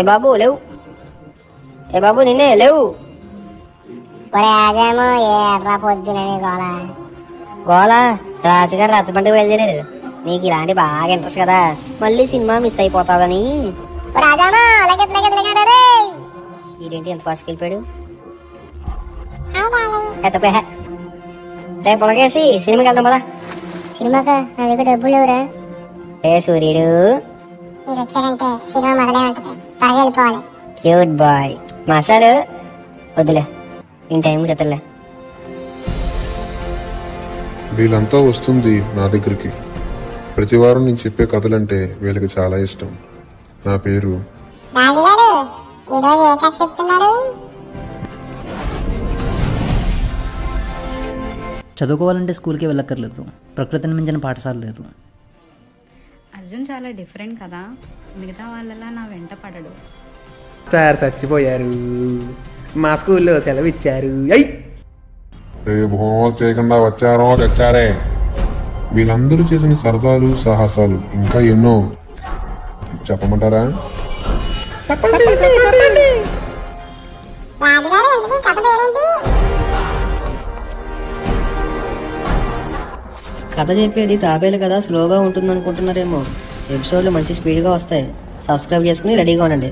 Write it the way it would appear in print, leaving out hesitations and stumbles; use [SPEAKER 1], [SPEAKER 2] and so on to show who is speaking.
[SPEAKER 1] ఏ బాబు లేవు, ఏ బాబు నిన్నే లేవు.
[SPEAKER 2] అదేమో ఏట్రా పొద్దున గోళ
[SPEAKER 1] గోళ రాజుగారు రచ్చబండికి బయలుదేరారు. నీకు ఇలాంటి బాగా ఇంట్రెస్ట్ కదా, మళ్ళీ సినిమా మిస్ అయిపోతావని. ఈడేంటి ఎంత ఫాస్ట్కి వెళ్ళిపోయాడు? రేపు పొలగేసి సినిమాకి వెళ్దాం కదా.
[SPEAKER 2] సినిమాకా నా దగ్గర డబ్బులు లేవురా.
[SPEAKER 1] ఏ సూర్యుడు
[SPEAKER 2] వచ్చారంటే సినిమా మొదలే ఉంటుంది, త్వరగా వెళ్ళిపోవాలి.
[SPEAKER 1] Cute boy. మసాలు వద్దులే, ఇన్ టైం చెప్తలే.
[SPEAKER 3] వీళ్ళంతా వస్తుంది నా దగ్గరికి. ప్రతి వారం నేను చెప్పే కథలంటే వీళ్ళకి చాలా ఇష్టం. నా పేరు
[SPEAKER 2] రాజుగారు. ఈరోజు ఏ కథ చెప్తున్నారు?
[SPEAKER 4] చదువుకోవాలంటే స్కూల్కి వెళ్ళక్కర్లేదు, ప్రకృతిని మించిన పాఠశాల లేదు.
[SPEAKER 5] అర్జున్ చాలా డిఫరెంట్ కదా, మిగతా వాళ్ళలా నా వెంట పడడు.
[SPEAKER 6] సార్ చచ్చిపోయారు, మా స్కూల్లో సెలవు ఇచ్చారు.
[SPEAKER 3] రేపు హోంవర్క్ చేయకుండా వచ్చారో చచ్చారే. వీళ్ళందరూ చేసిన సరదాలు సాహసాలు ఇంకా ఎన్నో చెప్పమంటారా?
[SPEAKER 1] కథ చెప్పేది తాబేలు కదా, స్లోగా ఉంటుంది అనుకుంటున్నారేమో. ఎపిసోడ్లు మంచి స్పీడ్గా వస్తాయి. సబ్స్క్రైబ్ చేసుకుని రెడీగా ఉండండి.